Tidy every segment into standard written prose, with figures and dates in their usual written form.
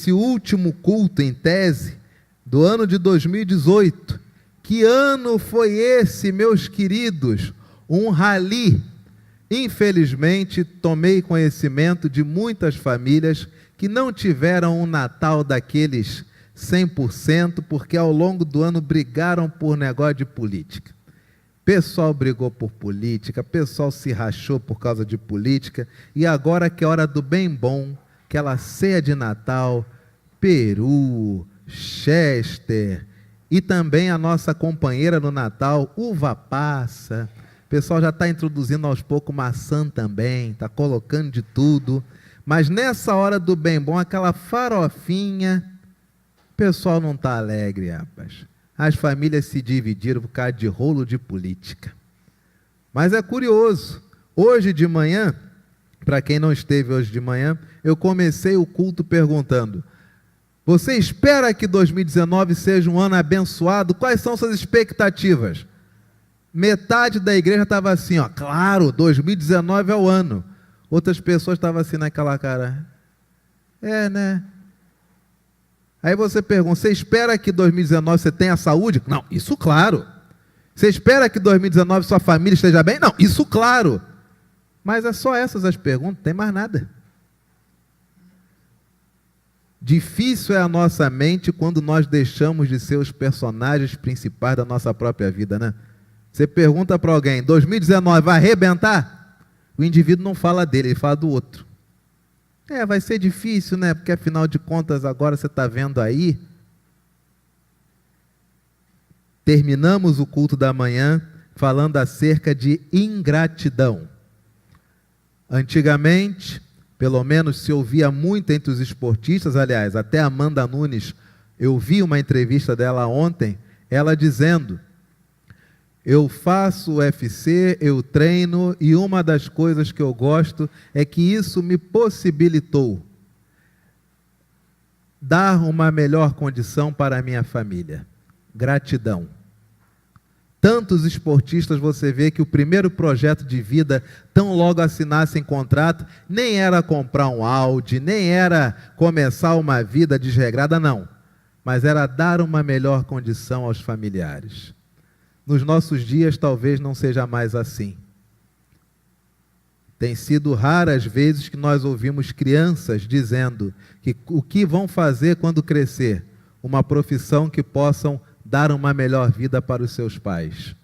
nesse último culto, em tese, do ano de 2018. Que ano foi esse, meus queridos? Um rally. Infelizmente, tomei conhecimento de muitas famílias que não tiveram um Natal daqueles 100%, porque ao longo do ano brigaram por negócio de política. Pessoal brigou por política, pessoal se rachou por causa de política, e agora que é hora do bem bom, aquela ceia de Natal, peru, chester, e também a nossa companheira no Natal, uva passa. O pessoal já está introduzindo aos poucos maçã também, está colocando de tudo. Mas nessa hora do bem bom, aquela farofinha, o pessoal não está alegre, rapaz. As famílias se dividiram por causa de rolo de política. Mas é curioso, hoje de manhã, para quem não esteve hoje de manhã, eu comecei o culto perguntando: você espera que 2019 seja um ano abençoado? Quais são suas expectativas? Metade da igreja estava assim, ó, claro, 2019 é o ano. Outras pessoas estavam assim naquela cara, né? Aí você pergunta, você espera que 2019 você tenha saúde? Não, isso claro. Você espera que 2019 sua família esteja bem? Não, isso claro. Mas é só essas as perguntas, não tem mais nada. Difícil é a nossa mente quando nós deixamos de ser os personagens principais da nossa própria vida, né? Você pergunta para alguém, 2019 vai arrebentar? O indivíduo não fala dele, ele fala do outro. Vai ser difícil, né? Porque afinal de contas agora você está vendo aí. Terminamos o culto da manhã falando acerca de ingratidão. Antigamente, pelo menos se ouvia muito entre os esportistas, aliás, até a Amanda Nunes, eu vi uma entrevista dela ontem, ela dizendo: eu faço UFC, eu treino, e uma das coisas que eu gosto é que isso me possibilitou dar uma melhor condição para a minha família. Gratidão. Tantos esportistas você vê que o primeiro projeto de vida, tão logo assinassem contrato, nem era comprar um Audi, nem era começar uma vida desregrada, não. Mas era dar uma melhor condição aos familiares. Nos nossos dias talvez não seja mais assim. Tem sido raras vezes que nós ouvimos crianças dizendo que o que vão fazer quando crescer? Uma profissão que possam dar uma melhor vida para os seus pais.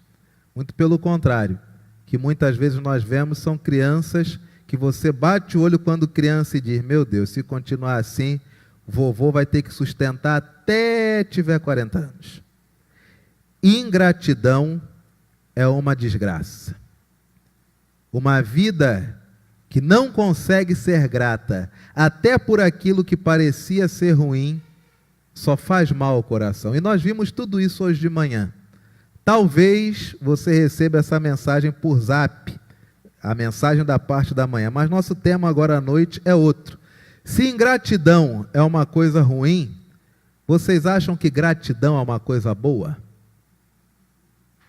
Muito pelo contrário, que muitas vezes nós vemos são crianças que você bate o olho quando criança e diz, meu Deus, se continuar assim, vovô vai ter que sustentar até tiver 40 anos. Ingratidão é uma desgraça. Uma vida que não consegue ser grata, até por aquilo que parecia ser ruim, só faz mal ao coração. E nós vimos tudo isso hoje de manhã. Talvez você receba essa mensagem por zap, a mensagem da parte da manhã, mas nosso tema agora à noite é outro. Se ingratidão é uma coisa ruim, vocês acham que gratidão é uma coisa boa?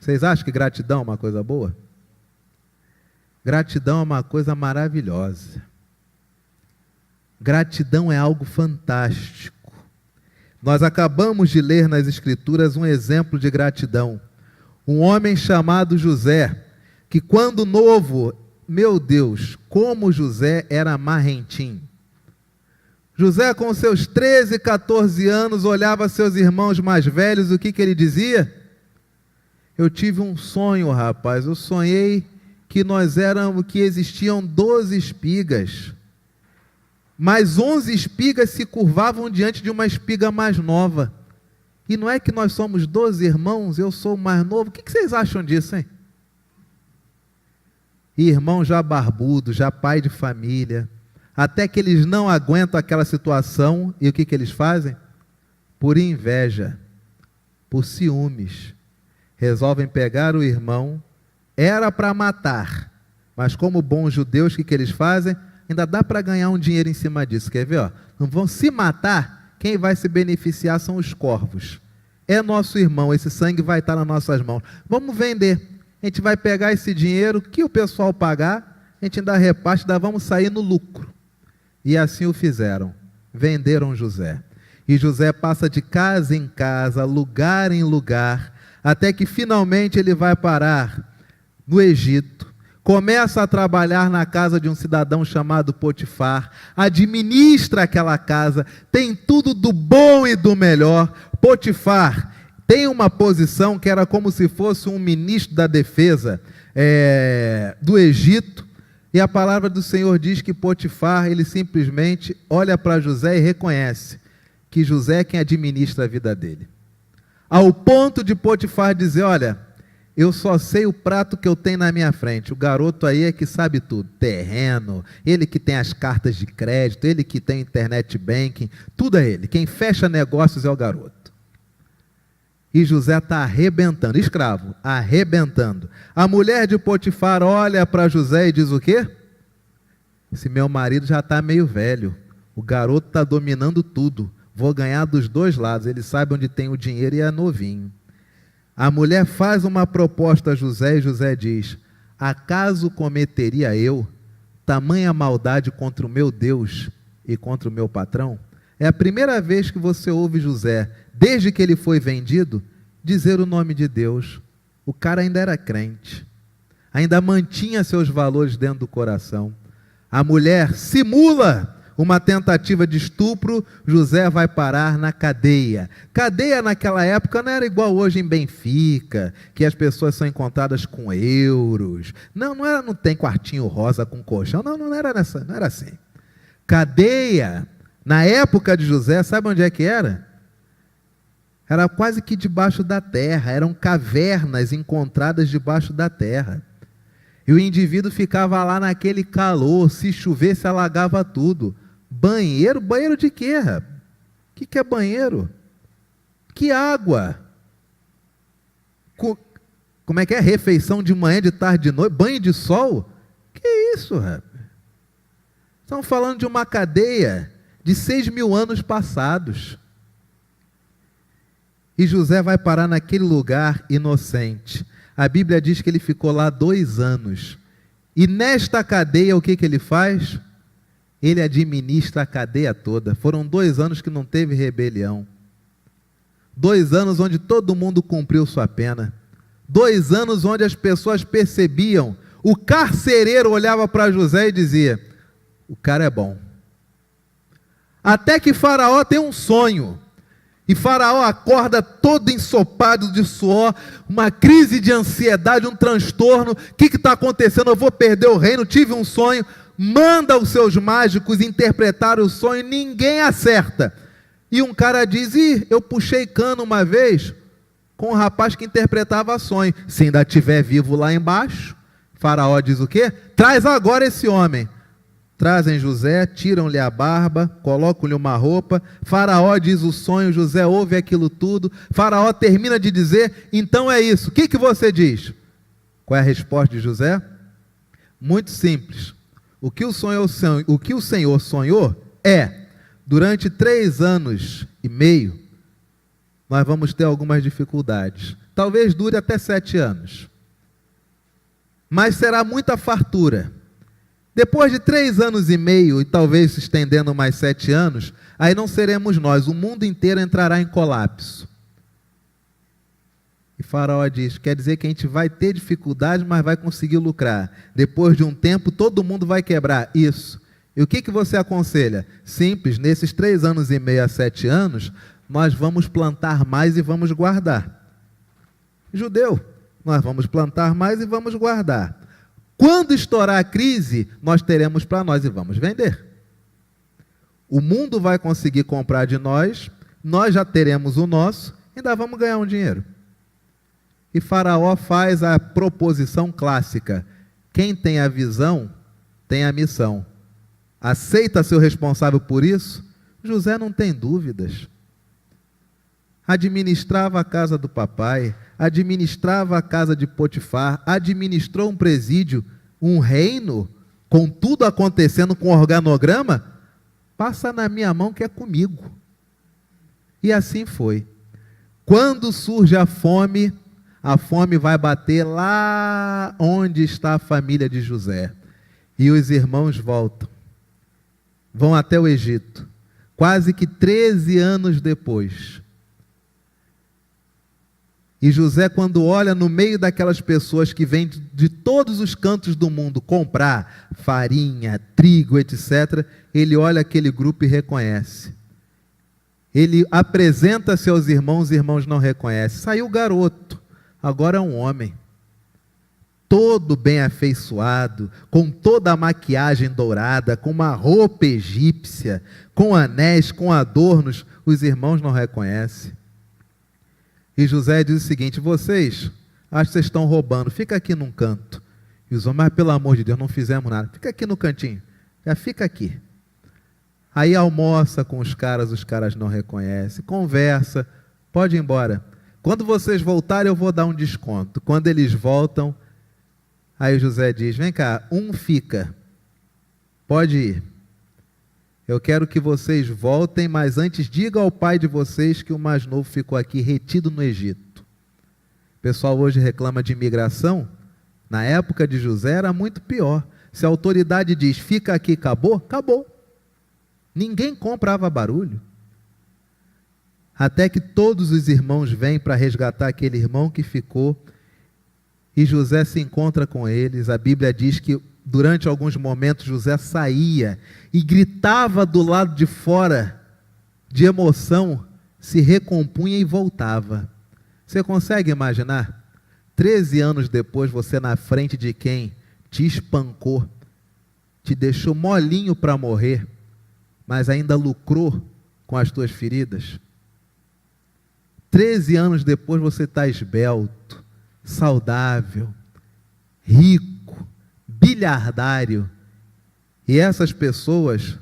Vocês acham que gratidão é uma coisa boa? Gratidão é uma coisa maravilhosa. Gratidão é algo fantástico. Nós acabamos de ler nas Escrituras um exemplo de gratidão. Um homem chamado José, que quando novo, meu Deus, como José era marrentinho. José, com seus 13, 14 anos, olhava seus irmãos mais velhos, o que ele dizia? Eu tive um sonho, rapaz, eu sonhei que existiam 12 espigas, mas 11 espigas se curvavam diante de uma espiga mais nova. E não é que nós somos 12 irmãos, eu sou o mais novo, o que vocês acham disso, hein? E irmão já barbudo, já pai de família, até que eles não aguentam aquela situação, e o que eles fazem? Por inveja, por ciúmes, resolvem pegar o irmão, era para matar, mas como bons judeus, o que eles fazem? Ainda dá para ganhar um dinheiro em cima disso, quer ver? Não vão se matar, quem vai se beneficiar são os corvos. É nosso irmão, esse sangue vai estar nas nossas mãos. Vamos vender, a gente vai pegar esse dinheiro, que o pessoal pagar, a gente ainda reparte, ainda vamos sair no lucro. E assim o fizeram. venderam José. E José passa de casa em casa, lugar em lugar, até que finalmente ele vai parar no Egito. Começa a trabalhar na casa de um cidadão chamado Potifar, administra aquela casa, tem tudo do bom e do melhor. Potifar tem uma posição que era como se fosse um ministro da defesa do Egito, e a palavra do Senhor diz que Potifar, ele simplesmente olha para José e reconhece que José é quem administra a vida dele. Ao ponto de Potifar dizer, olha, eu só sei o prato que eu tenho na minha frente, o garoto aí é que sabe tudo, terreno, ele que tem as cartas de crédito, ele que tem internet banking, tudo é ele, quem fecha negócios é o garoto. E José está arrebentando, escravo, arrebentando. A mulher de Potifar olha para José e diz o quê? Esse meu marido já está meio velho, o garoto está dominando tudo, vou ganhar dos dois lados, ele sabe onde tem o dinheiro e é novinho. A mulher faz uma proposta a José e José diz, acaso cometeria eu tamanha maldade contra o meu Deus e contra o meu patrão? É a primeira vez que você ouve José, desde que ele foi vendido, dizer o nome de Deus. O cara ainda era crente, ainda mantinha seus valores dentro do coração. A mulher simula uma tentativa de estupro, José vai parar na cadeia. Cadeia naquela época não era igual hoje em Benfica, que as pessoas são encontradas com euros. Não tem quartinho rosa com colchão, não era assim. Cadeia, na época de José, sabe onde é que era? Era quase que debaixo da terra, eram cavernas encontradas debaixo da terra. E o indivíduo ficava lá naquele calor, se chovesse alagava tudo. Banheiro? Banheiro de quê? O que é banheiro? Que água? Como é que é? Refeição de manhã, de tarde, de noite? Banho de sol? Que isso, rapaz? Estamos falando de uma cadeia de 6.000 anos passados. E José vai parar naquele lugar inocente. A Bíblia diz que ele ficou lá 2 anos. E nesta cadeia, o que ele faz? Ele administra a cadeia toda. Foram 2 anos que não teve rebelião. 2 anos onde todo mundo cumpriu sua pena. 2 anos onde as pessoas percebiam. O carcereiro olhava para José e dizia, o cara é bom. Até que Faraó tem um sonho. E Faraó acorda todo ensopado de suor, uma crise de ansiedade, um transtorno. O que está acontecendo? Eu vou perder o reino, tive um sonho. Manda os seus mágicos interpretar o sonho, ninguém acerta. E um cara diz, eu puxei cano uma vez com um rapaz que interpretava sonho. Se ainda estiver vivo lá embaixo, Faraó diz o quê? Traz agora esse homem. Trazem José, tiram-lhe a barba, colocam-lhe uma roupa. Faraó diz o sonho, José ouve aquilo tudo. Faraó termina de dizer, então é isso. O que você diz? Qual é a resposta de José? Muito simples. O que o Senhor sonhou é, durante 3 anos e meio, nós vamos ter algumas dificuldades. Talvez dure até 7 anos. Mas será muita fartura. Depois de 3 anos e meio, e talvez se estendendo mais 7 anos, aí não seremos nós, o mundo inteiro entrará em colapso. E Faraó diz, quer dizer que a gente vai ter dificuldade, mas vai conseguir lucrar. Depois de um tempo, todo mundo vai quebrar. Isso. E o que você aconselha? Simples, nesses 3 anos e meio a 7 anos, nós vamos plantar mais e vamos guardar. Judeu, nós vamos plantar mais e vamos guardar. Quando estourar a crise, nós teremos para nós e vamos vender. O mundo vai conseguir comprar de nós, nós já teremos o nosso, ainda vamos ganhar um dinheiro. E Faraó faz a proposição clássica, quem tem a visão, tem a missão. Aceita ser o responsável por isso? José não tem dúvidas. Administrava a casa do papai, administrava a casa de Potifar, administrou um presídio, um reino, com tudo acontecendo com organograma, passa na minha mão que é comigo. E assim foi. Quando surge a fome vai bater lá onde está a família de José. E os irmãos voltam. Vão até o Egito. quase que 13 anos depois. E José, quando olha no meio daquelas pessoas que vêm de todos os cantos do mundo comprar farinha, trigo, etc., ele olha aquele grupo e reconhece. Ele apresenta seus irmãos, os irmãos não reconhecem. Saiu o garoto, agora é um homem. Todo bem afeiçoado, com toda a maquiagem dourada, com uma roupa egípcia, com anéis, com adornos, os irmãos não reconhecem. E José diz o seguinte: vocês, acho que vocês estão roubando, fica aqui num canto. E os homens, mas pelo amor de Deus, não fizemos nada, fica aqui no cantinho, já fica aqui. Aí almoça com os caras não reconhecem, conversa, pode ir embora. Quando vocês voltarem eu vou dar um desconto. Quando eles voltam, aí José diz: vem cá, um fica, pode ir. Eu quero que vocês voltem, mas antes diga ao pai de vocês que o mais novo ficou aqui retido no Egito. O pessoal hoje reclama de imigração. Na época de José era muito pior. Se a autoridade diz, fica aqui, acabou, acabou. Ninguém comprava barulho. Até que todos os irmãos vêm para resgatar aquele irmão que ficou. E José se encontra com eles. A Bíblia diz que durante alguns momentos José saía e gritava do lado de fora, de emoção, se recompunha e voltava. Você consegue imaginar? 13 anos depois, você na frente de quem te espancou, te deixou molinho para morrer, mas ainda lucrou com as tuas feridas. 13 anos depois você está esbelto, saudável, rico, bilhardário, e essas pessoas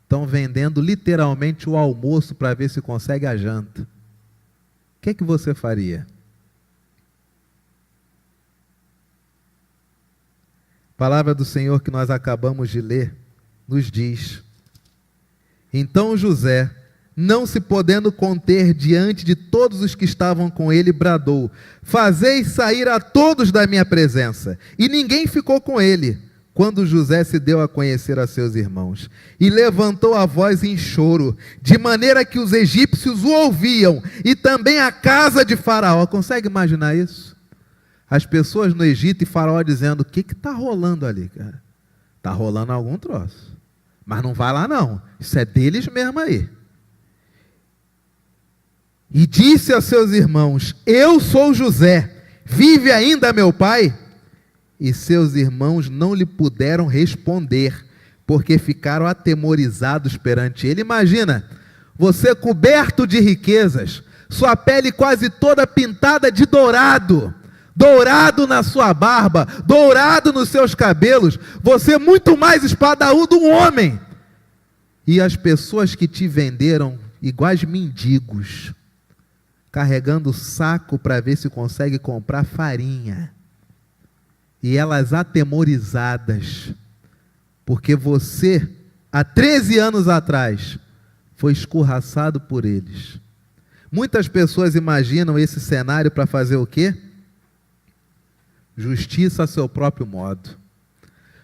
estão vendendo literalmente o almoço para ver se consegue a janta. O que você faria? A palavra do Senhor que nós acabamos de ler nos diz: então José, não se podendo conter diante de todos os que estavam com ele, bradou: fazei sair a todos da minha presença. E ninguém ficou com ele, quando José se deu a conhecer a seus irmãos. E levantou a voz em choro, de maneira que os egípcios o ouviam, e também a casa de Faraó. Consegue imaginar isso? As pessoas no Egito e Faraó dizendo: o que está rolando ali, cara? Está rolando algum troço. Mas não vai lá não, isso é deles mesmo aí. E disse a seus irmãos: eu sou José, vive ainda meu pai? E seus irmãos não lhe puderam responder, porque ficaram atemorizados perante ele. Imagina, você coberto de riquezas, sua pele quase toda pintada de dourado, dourado na sua barba, dourado nos seus cabelos, você muito mais espadaúdo um homem. E as pessoas que te venderam, iguais mendigos, carregando saco para ver se consegue comprar farinha. E elas atemorizadas, porque você, há 13 anos atrás, foi escorraçado por eles. Muitas pessoas imaginam esse cenário para fazer o quê? Justiça a seu próprio modo.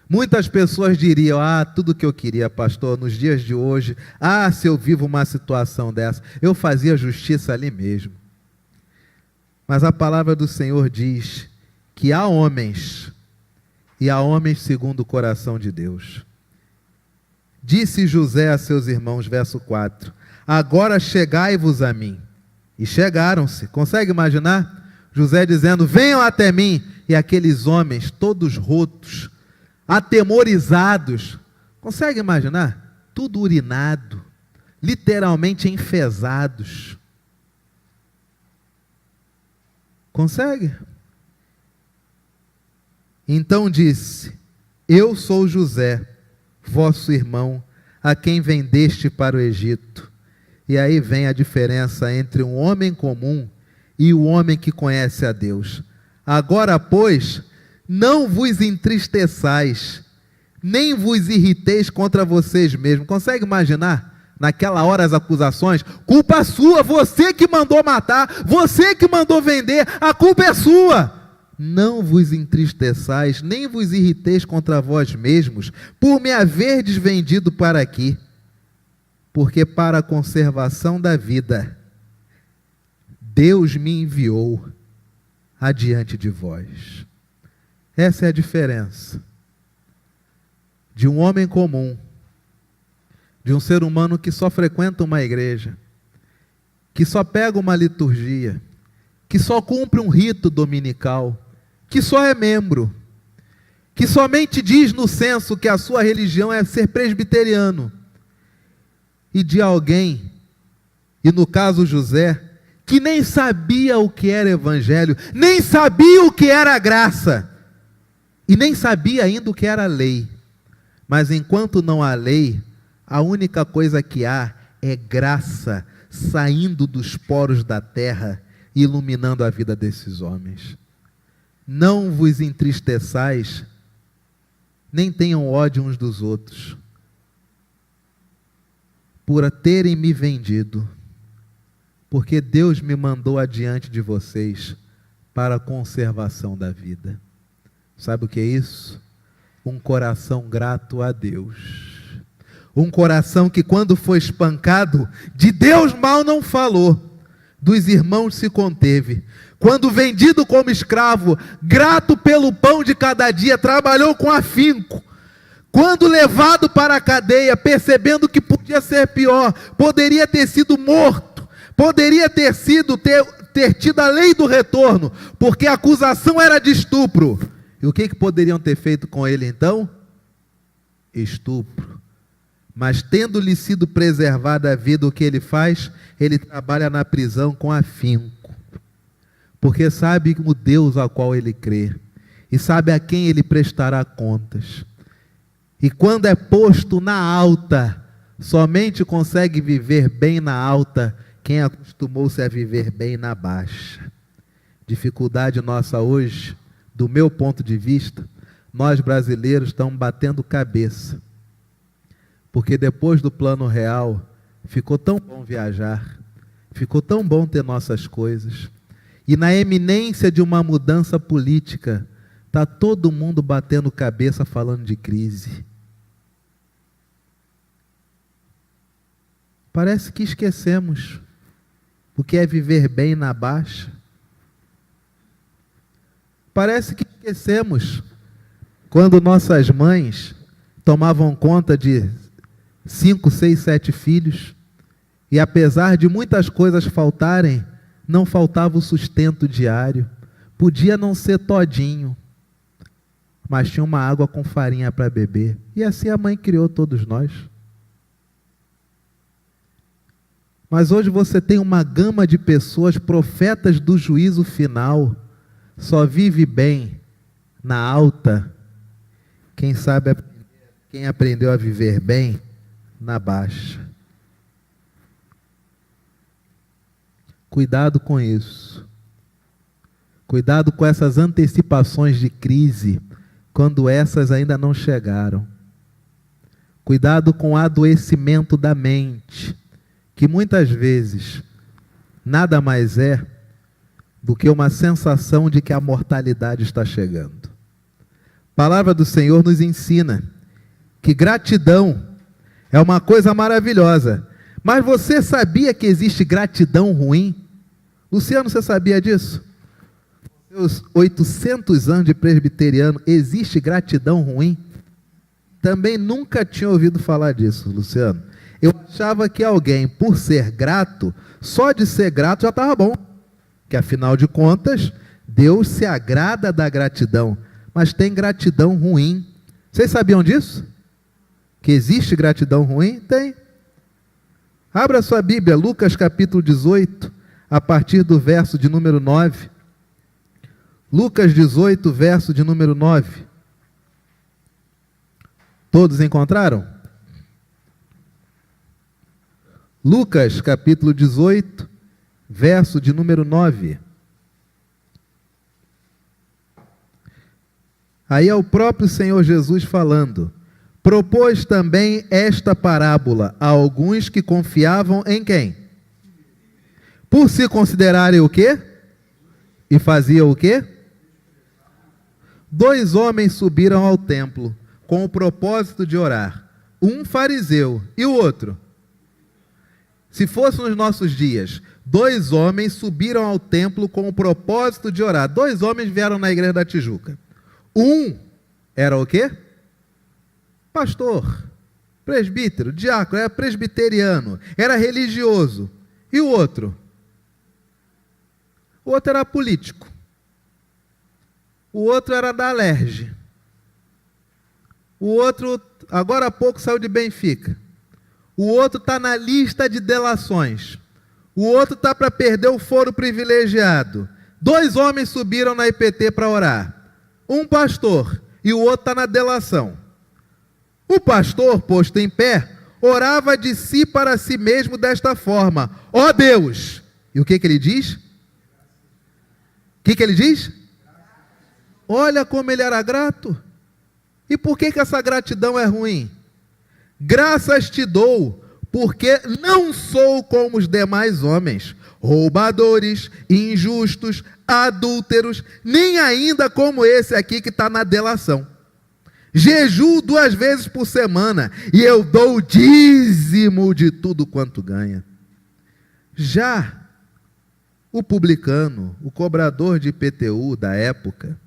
Muitas pessoas diriam: tudo que eu queria, pastor, nos dias de hoje, se eu vivo uma situação dessa, eu fazia justiça ali mesmo. Mas a palavra do Senhor diz que há homens, e há homens segundo o coração de Deus. Disse José a seus irmãos, verso 4, agora chegai-vos a mim. E chegaram-se. Consegue imaginar? José dizendo: venham até mim. E aqueles homens, todos rotos, atemorizados, consegue imaginar? Tudo urinado, literalmente enfesados. Consegue? Então disse: eu sou José, vosso irmão, a quem vendeste para o Egito. E aí vem a diferença entre um homem comum e o homem que conhece a Deus. Agora, pois, não vos entristeçais, nem vos irriteis contra vocês mesmos. Consegue imaginar? Naquela hora as acusações: culpa sua, você que mandou matar, você que mandou vender, a culpa é sua. Não vos entristeçais, nem vos irriteis contra vós mesmos, por me haverdes vendido para aqui. porque para a conservação da vida, Deus me enviou adiante de vós. Essa é a diferença de um homem comum, de um ser humano que só frequenta uma igreja, que só pega uma liturgia, que só cumpre um rito dominical, que só é membro, que somente diz no censo que a sua religião é ser presbiteriano, e de alguém, e no caso José, que nem sabia o que era evangelho, nem sabia o que era graça, e nem sabia ainda o que era lei. Mas enquanto não há lei, a única coisa que há é graça saindo dos poros da terra e iluminando a vida desses homens. Não vos entristeçais, nem tenham ódio uns dos outros, por terem me vendido, porque Deus me mandou adiante de vocês para a conservação da vida. Sabe o que é isso? Um coração grato a Deus. Um coração que quando foi espancado, de Deus mal não falou, dos irmãos se conteve. Quando vendido como escravo, grato pelo pão de cada dia, trabalhou com afinco. Quando levado para a cadeia, percebendo que podia ser pior, poderia ter sido morto, poderia ter tido a lei do retorno, porque a acusação era de estupro. E o que poderiam ter feito com ele então? Estupro. Mas tendo-lhe sido preservada a vida, o que ele faz? Ele trabalha na prisão com afinco, porque sabe o Deus ao qual ele crê, e sabe a quem ele prestará contas. E quando é posto na alta, somente consegue viver bem na alta quem acostumou-se a viver bem na baixa. Dificuldade nossa hoje, do meu ponto de vista, nós brasileiros estamos batendo cabeça, porque depois do plano real, ficou tão bom viajar, ficou tão bom ter nossas coisas, e na eminência de uma mudança política, está todo mundo batendo cabeça falando de crise. Parece que esquecemos o que é viver bem na baixa. Parece que esquecemos quando nossas mães tomavam conta de 5, 6, 7 filhos, e apesar de muitas coisas faltarem, não faltava o sustento diário. Podia não ser todinho, mas tinha uma água com farinha para beber. E assim a mãe criou todos nós. Mas hoje você tem uma gama de pessoas, profetas do juízo final. Só vive bem na alta quem sabe, quem aprendeu a viver bem na baixa. Cuidado com isso. Cuidado com essas antecipações de crise, quando essas ainda não chegaram. Cuidado com o adoecimento da mente, que muitas vezes nada mais é do que uma sensação de que a mortalidade está chegando. A palavra do Senhor nos ensina que gratidão é uma coisa maravilhosa. Mas você sabia que existe gratidão ruim? Luciano, você sabia disso? Nos seus 800 anos de presbiteriano, existe gratidão ruim? Também nunca tinha ouvido falar disso, Luciano. Eu achava que alguém, por ser grato, só de ser grato já estava bom. Que afinal de contas, Deus se agrada da gratidão. Mas tem gratidão ruim. Vocês sabiam disso? Que existe gratidão ruim? Tem. Abra sua Bíblia, Lucas capítulo 18, a partir do verso de número 9. Lucas 18, verso de número 9. Todos encontraram? Lucas capítulo 18, verso de número 9. Aí é o próprio Senhor Jesus falando. Propôs também esta parábola a alguns que confiavam em quem? Por se considerarem o quê? E faziam o quê? 2 homens subiram ao templo com o propósito de orar. Um fariseu e o outro Se fosse nos nossos dias, 2 homens subiram ao templo com o propósito de orar. 2 homens vieram na igreja da Tijuca. Um era o quê? Pastor, presbítero, diácono, era presbiteriano, era religioso. E o outro? O outro era político. O outro era da Alerj. O outro, agora há pouco, saiu de Benfica. O outro está na lista de delações. O outro está para perder o foro privilegiado. 2 homens subiram na IPT para orar. Um pastor e o outro está na delação. O pastor, posto em pé, orava de si para si mesmo desta forma: ó Deus! E o que ele diz? O que ele diz? Olha como ele era grato. E por que essa gratidão é ruim? Graças te dou, porque não sou como os demais homens, roubadores, injustos, adúlteros, nem ainda como esse aqui que está na delação. Jejuo 2 vezes por semana, e eu dou o dízimo de tudo quanto ganha. Já o publicano, o cobrador de IPTU da época,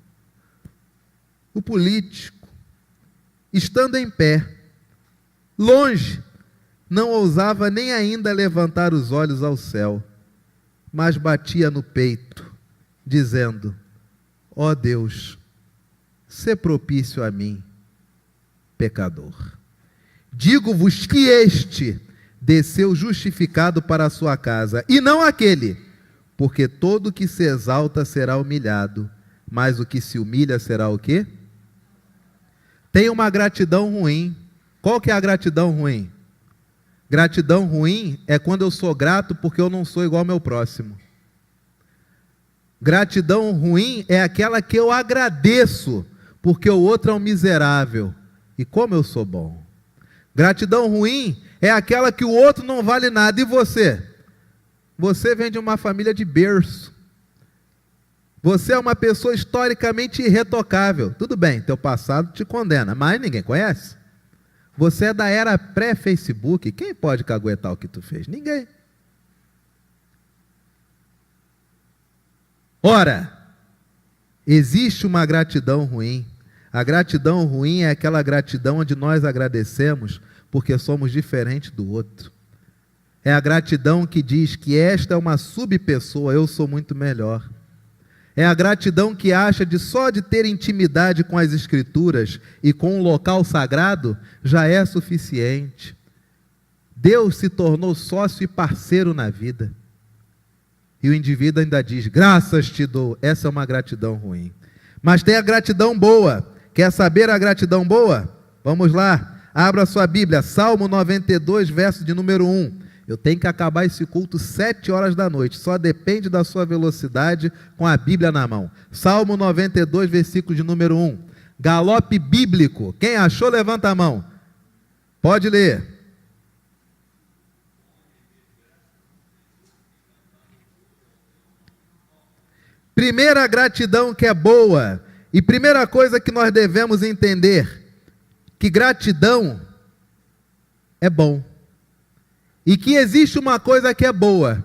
o político, estando em pé, longe, não ousava nem ainda levantar os olhos ao céu, mas batia no peito, dizendo: ó Deus, sê propício a mim, pecador. Digo-vos que este desceu justificado para a sua casa, e não aquele, porque todo que se exalta será humilhado, mas o que se humilha será o quê? Tem uma gratidão ruim. Qual que é a gratidão ruim? Gratidão ruim é quando eu sou grato porque eu não sou igual ao meu próximo. Gratidão ruim é aquela que eu agradeço porque o outro é um miserável e como eu sou bom. Gratidão ruim é aquela que o outro não vale nada. E você? Você vem de uma família de berço. Você é uma pessoa historicamente irretocável. Tudo bem, teu passado te condena, mas ninguém conhece. Você é da era pré-Facebook. Quem pode caguetar o que tu fez? Ninguém. Ora, existe uma gratidão ruim. A gratidão ruim é aquela gratidão onde nós agradecemos porque somos diferentes do outro. É a gratidão que diz que esta é uma subpessoa, eu sou muito melhor. É a gratidão que acha de só de ter intimidade com as Escrituras e com um local sagrado, já é suficiente. Deus se tornou sócio e parceiro na vida. E o indivíduo ainda diz: graças te dou. Essa é uma gratidão ruim. Mas tem a gratidão boa. Quer saber a gratidão boa? Vamos lá. Abra sua Bíblia. Salmo 92, verso de número 1. Eu tenho que acabar esse culto 7 horas da noite. Só depende da sua velocidade com a Bíblia na mão. Salmo 92, versículo de número 1. Galope bíblico. Quem achou, levanta a mão. Pode ler. Primeira gratidão que é boa. E primeira coisa que nós devemos entender, que gratidão é bom. E que existe uma coisa que é boa,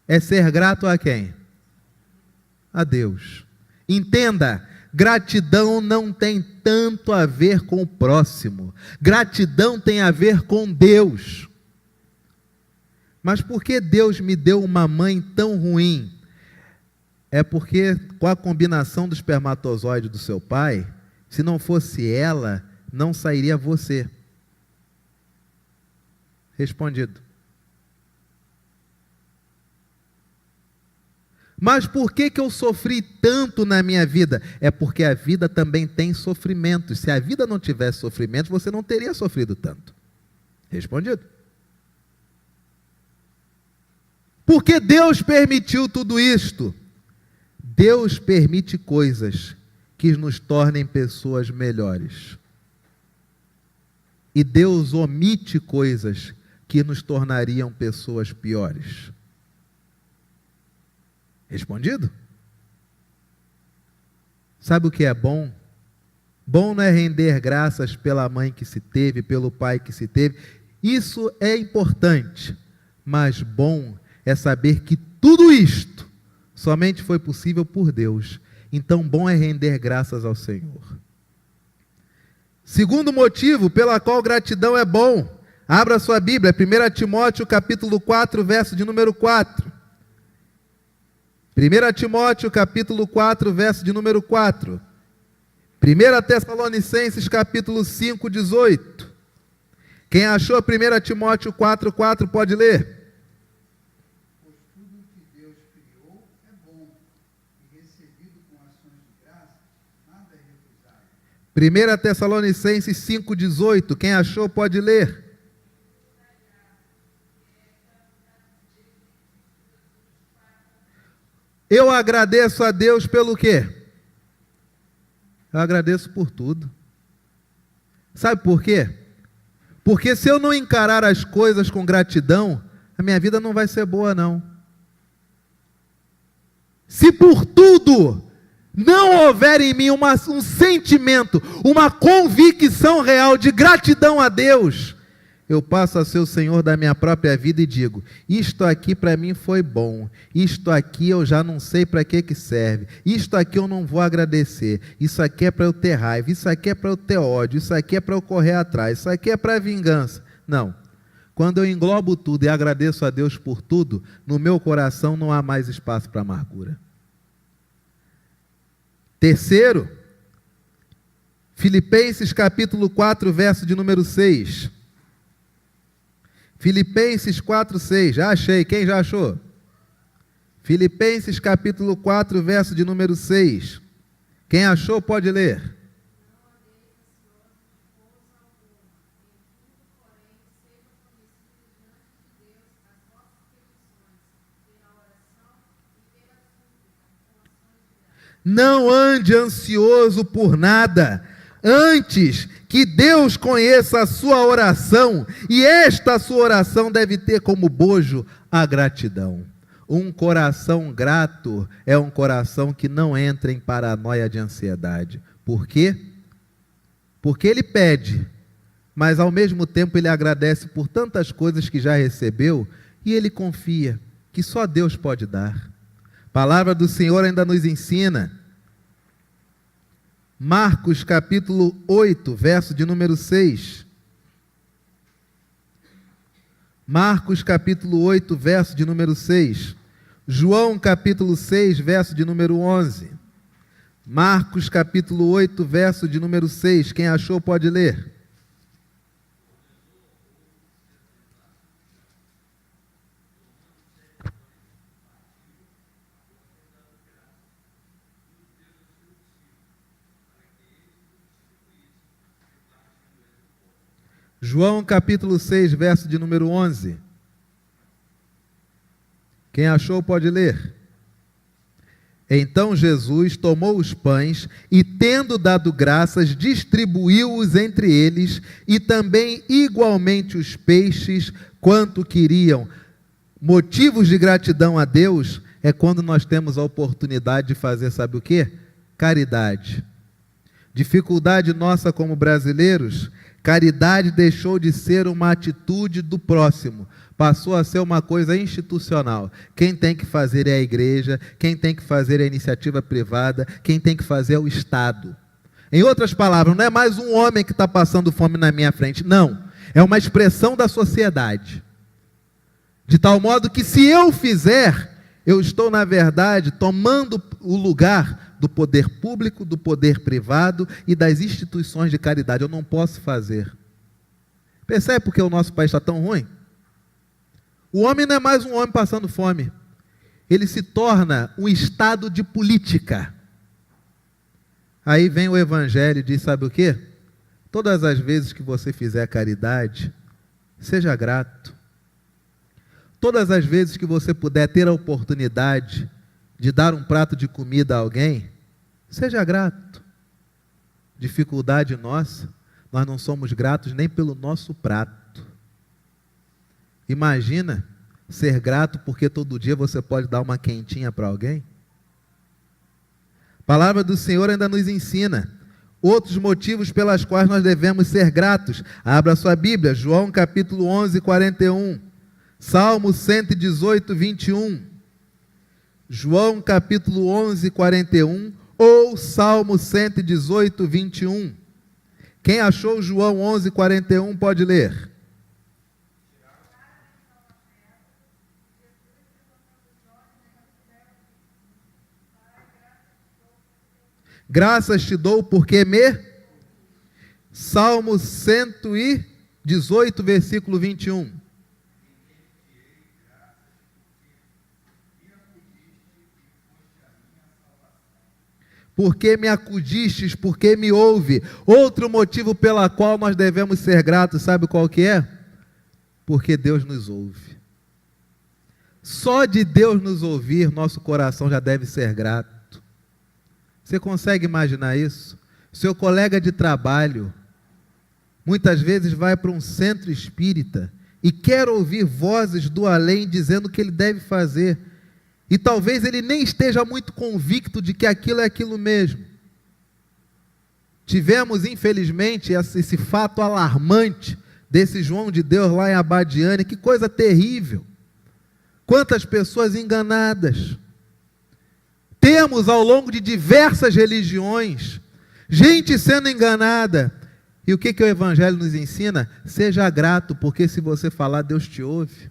é ser grato a quem? A Deus. Entenda, gratidão não tem tanto a ver com o próximo. Gratidão tem a ver com Deus. Mas por que Deus me deu uma mãe tão ruim? É porque com a combinação do espermatozoide do seu pai, se não fosse ela, não sairia você. Respondido. Mas por que eu sofri tanto na minha vida? É porque a vida também tem sofrimentos. Se a vida não tivesse sofrimentos, você não teria sofrido tanto. Respondido. Por que Deus permitiu tudo isto? Deus permite coisas que nos tornem pessoas melhores. E Deus omite coisas que nos tornariam pessoas piores. Respondido? Sabe o que é bom? Bom não é render graças pela mãe que se teve, pelo pai que se teve. Isso é importante. mas bom é saber que tudo isto somente foi possível por Deus. Então, bom é render graças ao Senhor. Segundo motivo pela qual gratidão é bom. Abra sua Bíblia, 1 Timóteo capítulo 4, verso de número 4. 1 Timóteo capítulo 4, verso de número 4. 1 Tessalonicenses capítulo 5, 18. Quem achou 1 Timóteo 4, 4 pode ler. Pois tudo que Deus criou é bom, e recebido com ações de graça, nada é recusado. 1 Tessalonicenses 5, 18. Quem achou pode ler. Eu agradeço a Deus pelo quê? Eu agradeço por tudo. Sabe por quê? Porque se eu não encarar as coisas com gratidão, a minha vida não vai ser boa, não. Se por tudo não houver em mim um sentimento, uma convicção real de gratidão a Deus, eu passo a ser o Senhor da minha própria vida e digo, isto aqui para mim foi bom, isto aqui eu já não sei para que serve, isto aqui eu não vou agradecer, isso aqui é para eu ter raiva, isso aqui é para eu ter ódio, isso aqui é para eu correr atrás, isso aqui é para vingança. Não. Quando eu englobo tudo e agradeço a Deus por tudo, no meu coração não há mais espaço para amargura. Terceiro, Filipenses capítulo 4, verso de número 6. Filipenses 4, 6, já achei, quem já achou? Filipenses capítulo 4, verso de número 6. Quem achou pode ler. Não ande ansioso por nada, antes que Deus conheça a sua oração, e esta sua oração deve ter como bojo a gratidão. Um coração grato é um coração que não entra em paranoia de ansiedade. Por quê? Porque ele pede, mas ao mesmo tempo ele agradece por tantas coisas que já recebeu, e ele confia que só Deus pode dar. A palavra do Senhor ainda nos ensina. Marcos capítulo 8, verso de número 6. Marcos capítulo 8, verso de número 6. João capítulo 6, verso de número 11. Marcos capítulo 8, verso de número 6. Quem achou pode ler. João capítulo 6, verso de número 11. Quem achou pode ler. Então Jesus tomou os pães e, tendo dado graças, distribuiu-os entre eles, e também igualmente os peixes, quanto queriam. Motivos de gratidão a Deus é quando nós temos a oportunidade de fazer, sabe o quê? Caridade. Dificuldade nossa como brasileiros, caridade deixou de ser uma atitude do próximo, passou a ser uma coisa institucional. Quem tem que fazer é a igreja, quem tem que fazer é a iniciativa privada, quem tem que fazer é o Estado. Em outras palavras, não é mais um homem que está passando fome na minha frente, não. É uma expressão da sociedade. De tal modo que se eu fizer, eu estou, na verdade, tomando o lugar do poder público, do poder privado e das instituições de caridade. Eu não posso fazer. Percebe por que o nosso país está tão ruim? O homem não é mais um homem passando fome. Ele se torna um estado de política. Aí vem o evangelho e diz, sabe o quê? Todas as vezes que você fizer caridade, seja grato. Todas as vezes que você puder ter a oportunidade de dar um prato de comida a alguém, seja grato. Dificuldade nossa, nós não somos gratos nem pelo nosso prato. Imagina ser grato porque todo dia você pode dar uma quentinha para alguém? A palavra do Senhor ainda nos ensina outros motivos pelas quais nós devemos ser gratos. Abra sua Bíblia, João capítulo 11, 41. Salmo 118, 21. João capítulo 11, 41. Ou Salmo 118, 21. Quem achou João 11, 41 pode ler. Graças te dou porque me... Salmo 118, versículo 21. Porque me acudistes, porque me ouve. Outro motivo pela qual nós devemos ser gratos, sabe qual que é? Porque Deus nos ouve. Só de Deus nos ouvir, nosso coração já deve ser grato. Você consegue imaginar isso? Seu colega de trabalho, muitas vezes vai para um centro espírita e quer ouvir vozes do além dizendo o que ele deve fazer. E talvez ele nem esteja muito convicto de que aquilo é aquilo mesmo. Tivemos, infelizmente, esse fato alarmante desse João de Deus lá em Abadiânia. Que coisa terrível. Quantas pessoas enganadas. Temos ao longo de diversas religiões, gente sendo enganada. E o que o Evangelho nos ensina? Seja grato, porque se você falar, Deus te ouve.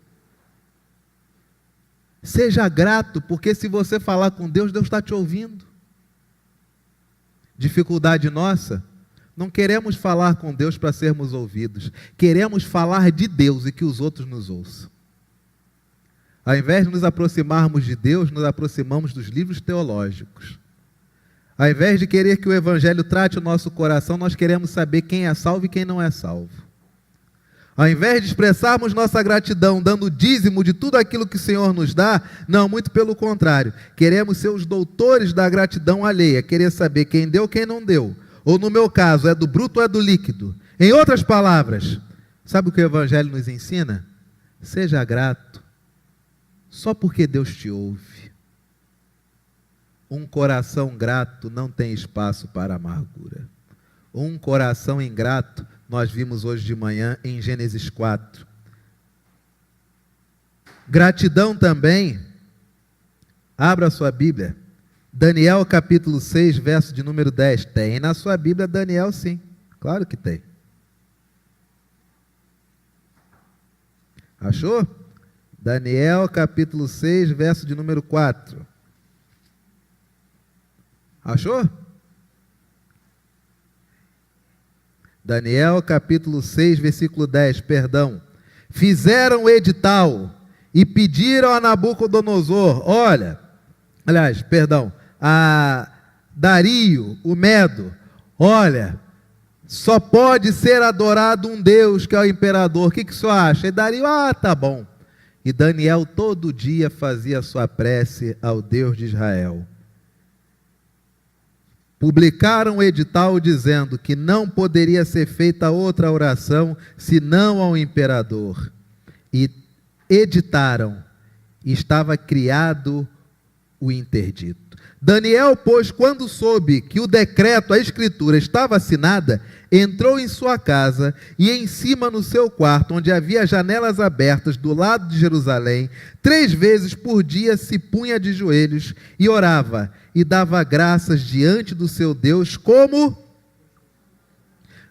Seja grato, porque se você falar com Deus, Deus está te ouvindo. Dificuldade nossa? Não queremos falar com Deus para sermos ouvidos. Queremos falar de Deus e que os outros nos ouçam. Ao invés de nos aproximarmos de Deus, nos aproximamos dos livros teológicos. Ao invés de querer que o Evangelho trate o nosso coração, nós queremos saber quem é salvo e quem não é salvo. Ao invés de expressarmos nossa gratidão, dando dízimo de tudo aquilo que o Senhor nos dá, não, muito pelo contrário. Queremos ser os doutores da gratidão alheia, querer saber quem deu, quem não deu. Ou no meu caso, é do bruto ou é do líquido. Em outras palavras, sabe o que o Evangelho nos ensina? Seja grato. Só porque Deus te ouve. Um coração grato não tem espaço para amargura. Um coração ingrato, nós vimos hoje de manhã em Gênesis 4. Gratidão também, abra a sua Bíblia, Daniel capítulo 6, verso de número 10. Tem na sua Bíblia Daniel, sim, claro que tem. Achou? Daniel capítulo 6, verso de número 4. Achou? Daniel capítulo 6, versículo 10, perdão. Fizeram o edital e pediram a Nabucodonosor, a Dario, o Medo, olha, só pode ser adorado um Deus que é o imperador. O que o senhor acha? E Dario, tá bom. E Daniel todo dia fazia sua prece ao Deus de Israel. Publicaram o edital dizendo que não poderia ser feita outra oração senão ao imperador. E editaram, e estava criado o interdito. Daniel, pois, quando soube que o decreto, a escritura estava assinada, entrou em sua casa e em cima no seu quarto, onde havia janelas abertas do lado de Jerusalém, 3 vezes por dia se punha de joelhos e orava e dava graças diante do seu Deus. Como?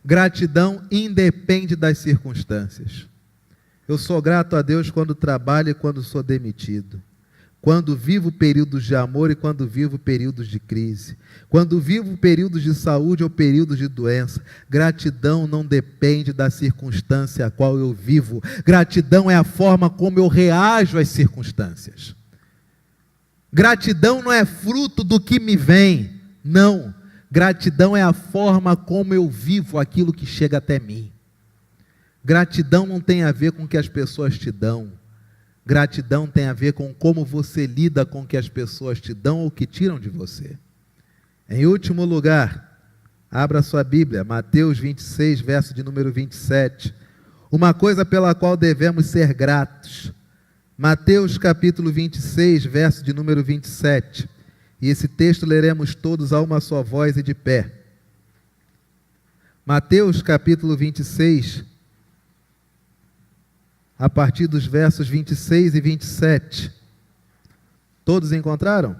Gratidão independe das circunstâncias. Eu sou grato a Deus quando trabalho e quando sou demitido. Quando vivo períodos de amor e quando vivo períodos de crise. Quando vivo períodos de saúde ou períodos de doença. Gratidão não depende da circunstância a qual eu vivo. Gratidão é a forma como eu reajo às circunstâncias. Gratidão não é fruto do que me vem. Não. Gratidão é a forma como eu vivo aquilo que chega até mim. Gratidão não tem a ver com o que as pessoas te dão. Gratidão tem a ver com como você lida com o que as pessoas te dão ou que tiram de você. Em último lugar, abra sua Bíblia, Mateus 26, verso de número 27. Uma coisa pela qual devemos ser gratos. Mateus capítulo 26, verso de número 27. E esse texto leremos todos a uma só voz e de pé. Mateus capítulo 26, a partir dos versos 26 e 27. Todos encontraram?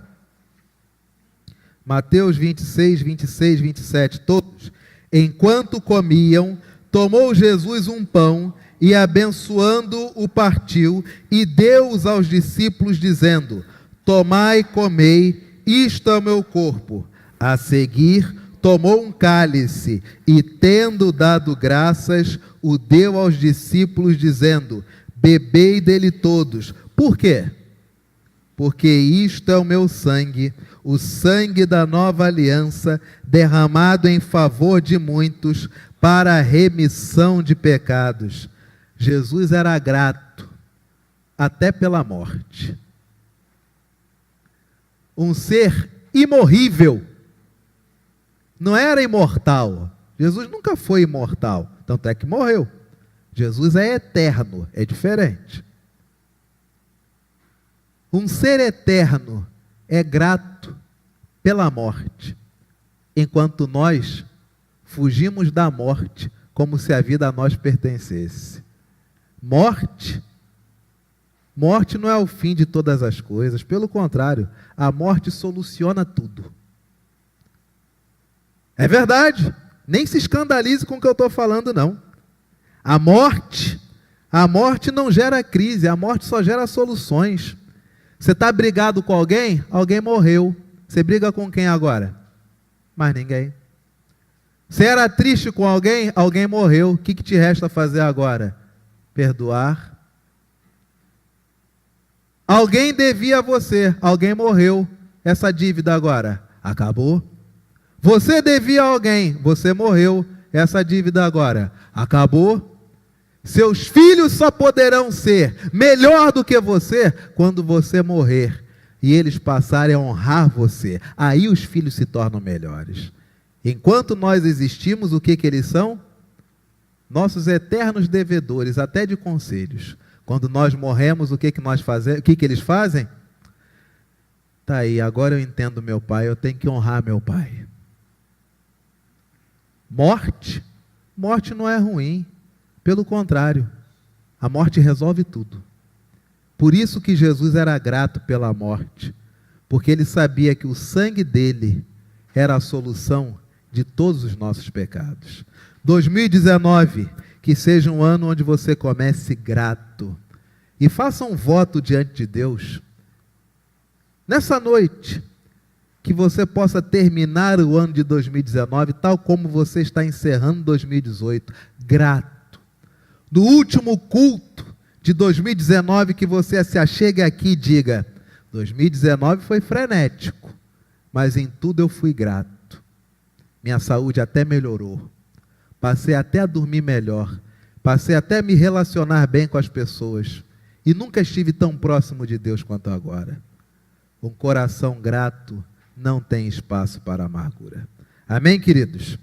Mateus 26, 26, 27, todos. Enquanto comiam, tomou Jesus um pão e, abençoando, o partiu e deu-os aos discípulos, dizendo: tomai e comei, isto é o meu corpo. A seguir, tomou um cálice e, tendo dado graças, o deu aos discípulos, dizendo: bebei dele todos. Por quê? Porque isto é o meu sangue, o sangue da nova aliança, derramado em favor de muitos, para a remissão de pecados. Jesus era grato, até pela morte. Um ser imorrível, não era imortal. Jesus nunca foi imortal, tanto é que morreu. Jesus é eterno, é diferente. Um ser eterno é grato pela morte, enquanto nós fugimos da morte como se a vida a nós pertencesse. Morte não é o fim de todas as coisas, pelo contrário, a morte soluciona tudo. É verdade, nem se escandalize com o que eu estou falando, não. A morte não gera crise, a morte só gera soluções. Você está brigado com alguém? Alguém morreu. Você briga com quem agora? Mais ninguém. Você era triste com alguém? Alguém morreu. O que te resta fazer agora? Perdoar. Alguém devia a você, alguém morreu. Essa dívida agora acabou. Você devia a alguém, você morreu. Essa dívida agora acabou. Seus filhos só poderão ser melhor do que você quando você morrer e eles passarem a honrar você. Aí os filhos se tornam melhores. Enquanto nós existimos, o que eles são? Nossos eternos devedores, até de conselhos. Quando nós morremos, o que nós fazemos? O que eles fazem? Tá aí, agora eu entendo meu pai, eu tenho que honrar meu pai. Morte não é ruim. Pelo contrário, a morte resolve tudo. Por isso que Jesus era grato pela morte, porque ele sabia que o sangue dele era a solução de todos os nossos pecados. 2019, que seja um ano onde você comece grato e faça um voto diante de Deus. Nessa noite, que você possa terminar o ano de 2019 tal como você está encerrando 2018, grato. No último culto de 2019, que você se achegue aqui e diga: 2019 foi frenético, mas em tudo eu fui grato. Minha saúde até melhorou. Passei até a dormir melhor. Passei até a me relacionar bem com as pessoas. E nunca estive tão próximo de Deus quanto agora. Um coração grato não tem espaço para amargura. Amém, queridos?